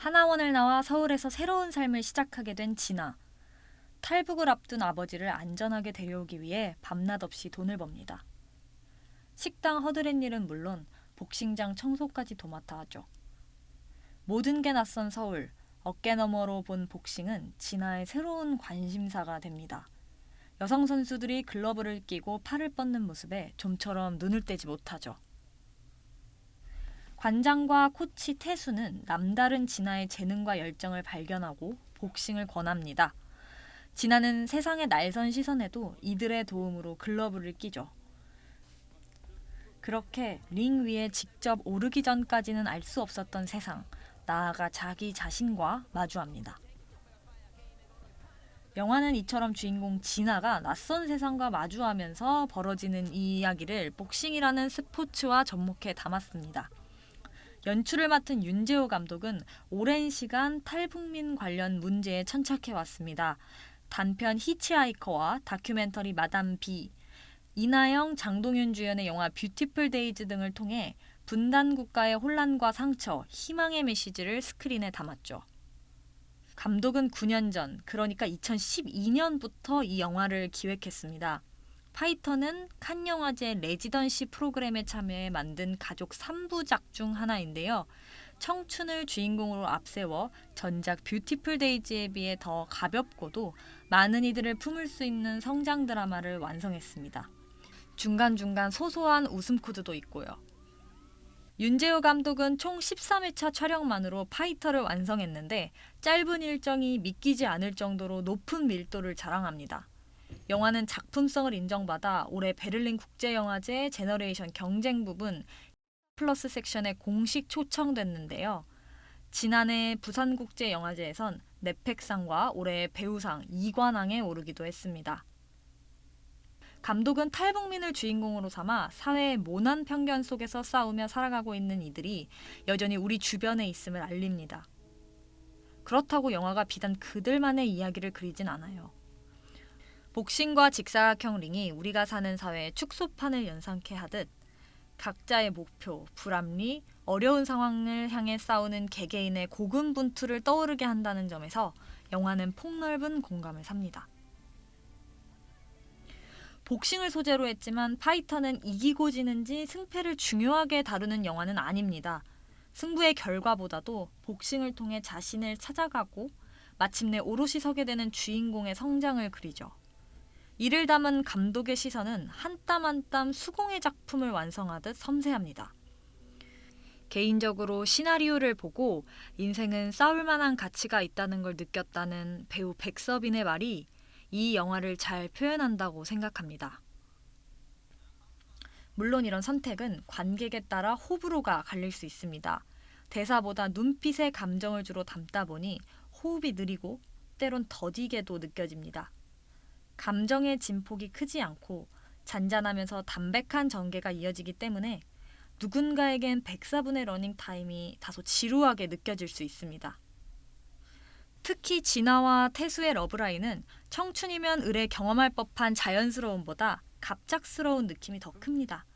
하나원을 나와 서울에서 새로운 삶을 시작하게 된 진아. 탈북을 앞둔 아버지를 안전하게 데려오기 위해 밤낮 없이 돈을 법니다. 식당 허드렛 일은 물론 복싱장 청소까지 도맡아 하죠. 모든 게 낯선 서울, 어깨 너머로 본 복싱은 진아의 새로운 관심사가 됩니다. 여성 선수들이 글러브를 끼고 팔을 뻗는 모습에 좀처럼 눈을 떼지 못하죠. 관장과 코치 태수는 남다른 진아의 재능과 열정을 발견하고 복싱을 권합니다. 진아는 세상의 날선 시선에도 이들의 도움으로 글러브를 끼죠. 그렇게 링 위에 직접 오르기 전까지는 알 수 없었던 세상, 나아가 자기 자신과 마주합니다. 영화는 이처럼 주인공 진아가 낯선 세상과 마주하면서 벌어지는 이 이야기를 복싱이라는 스포츠와 접목해 담았습니다. 연출을 맡은 윤재호 감독은 오랜 시간 탈북민 관련 문제에 천착해 왔습니다. 단편 히치하이커와 다큐멘터리 마담 비, 이나영, 장동윤 주연의 영화 뷰티풀 데이즈 등을 통해 분단 국가의 혼란과 상처, 희망의 메시지를 스크린에 담았죠. 감독은 9년 전, 그러니까 2012년부터 이 영화를 기획했습니다. 파이터는 칸 영화제 레지던시 프로그램에 참여해 만든 가족 3부작 중 하나인데요. 청춘을 주인공으로 앞세워 전작 뷰티풀 데이즈에 비해 더 가볍고도 많은 이들을 품을 수 있는 성장 드라마를 완성했습니다. 중간중간 소소한 웃음 코드도 있고요. 윤재호 감독은 총 13회차 촬영만으로 파이터를 완성했는데 짧은 일정이 믿기지 않을 정도로 높은 밀도를 자랑합니다. 영화는 작품성을 인정받아 올해 베를린 국제영화제 제너레이션 경쟁 부분 플러스 섹션에 공식 초청됐는데요. 지난해 부산국제영화제에선 넷팩상과 올해 배우상 2관왕에 오르기도 했습니다. 감독은 탈북민을 주인공으로 삼아 사회의 모난 편견 속에서 싸우며 살아가고 있는 이들이 여전히 우리 주변에 있음을 알립니다. 그렇다고 영화가 비단 그들만의 이야기를 그리진 않아요. 복싱과 직사각형 링이 우리가 사는 사회의 축소판을 연상케 하듯 각자의 목표, 불합리, 어려운 상황을 향해 싸우는 개개인의 고군분투를 떠오르게 한다는 점에서 영화는 폭넓은 공감을 삽니다. 복싱을 소재로 했지만 파이터는 이기고 지는지 승패를 중요하게 다루는 영화는 아닙니다. 승부의 결과보다도 복싱을 통해 자신을 찾아가고 마침내 오롯이 서게 되는 주인공의 성장을 그리죠. 이를 담은 감독의 시선은 한 땀 한 땀 수공예 작품을 완성하듯 섬세합니다. 개인적으로 시나리오를 보고 인생은 싸울 만한 가치가 있다는 걸 느꼈다는 배우 백서빈의 말이 이 영화를 잘 표현한다고 생각합니다. 물론 이런 선택은 관객에 따라 호불호가 갈릴 수 있습니다. 대사보다 눈빛의 감정을 주로 담다 보니 호흡이 느리고 때론 더디게도 느껴집니다. 감정의 진폭이 크지 않고 잔잔하면서 담백한 전개가 이어지기 때문에 누군가에겐 104분의 러닝타임이 다소 지루하게 느껴질 수 있습니다. 특히 진아와 태수의 러브라인은 청춘이면 의뢰 경험할 법한 자연스러움보다 갑작스러운 느낌이 더 큽니다.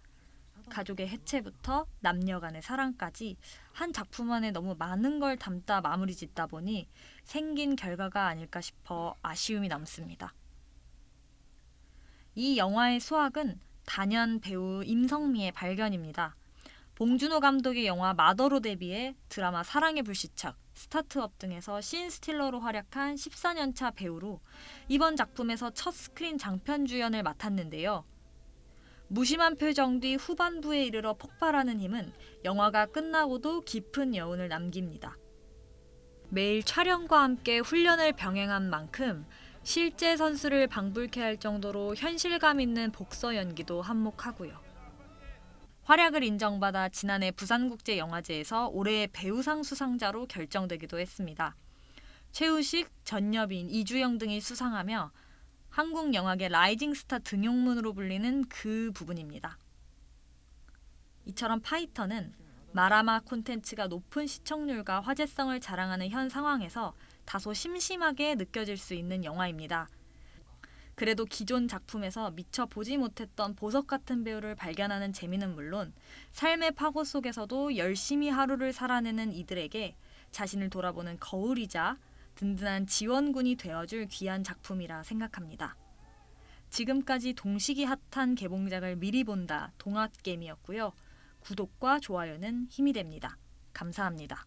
가족의 해체부터 남녀 간의 사랑까지 한 작품 안에 너무 많은 걸 담다 마무리 짓다 보니 생긴 결과가 아닐까 싶어 아쉬움이 남습니다. 이 영화의 수학은 단연 배우 임성미의 발견입니다. 봉준호 감독의 영화 마더로 데뷔해 드라마 사랑의 불시착, 스타트업 등에서 씬스틸러로 활약한 14년차 배우로 이번 작품에서 첫 스크린 장편 주연을 맡았는데요. 무심한 표정 뒤 후반부에 이르러 폭발하는 힘은 영화가 끝나고도 깊은 여운을 남깁니다. 매일 촬영과 함께 훈련을 병행한 만큼 실제 선수를 방불케 할 정도로 현실감 있는 복서 연기도 한몫하고요. 활약을 인정받아 지난해 부산국제영화제에서 올해의 배우상 수상자로 결정되기도 했습니다. 최우식, 전여빈, 이주영 등이 수상하며 한국 영화계 라이징 스타 등용문으로 불리는 그 부분입니다. 이처럼 파이터는 마라마 콘텐츠가 높은 시청률과 화제성을 자랑하는 현 상황에서 다소 심심하게 느껴질 수 있는 영화입니다. 그래도 기존 작품에서 미처 보지 못했던 보석 같은 배우를 발견하는 재미는 물론 삶의 파고 속에서도 열심히 하루를 살아내는 이들에게 자신을 돌아보는 거울이자 든든한 지원군이 되어줄 귀한 작품이라 생각합니다. 지금까지 동시기 핫한 개봉작을 미리 본다 동아게임이었고요. 구독과 좋아요는 힘이 됩니다. 감사합니다.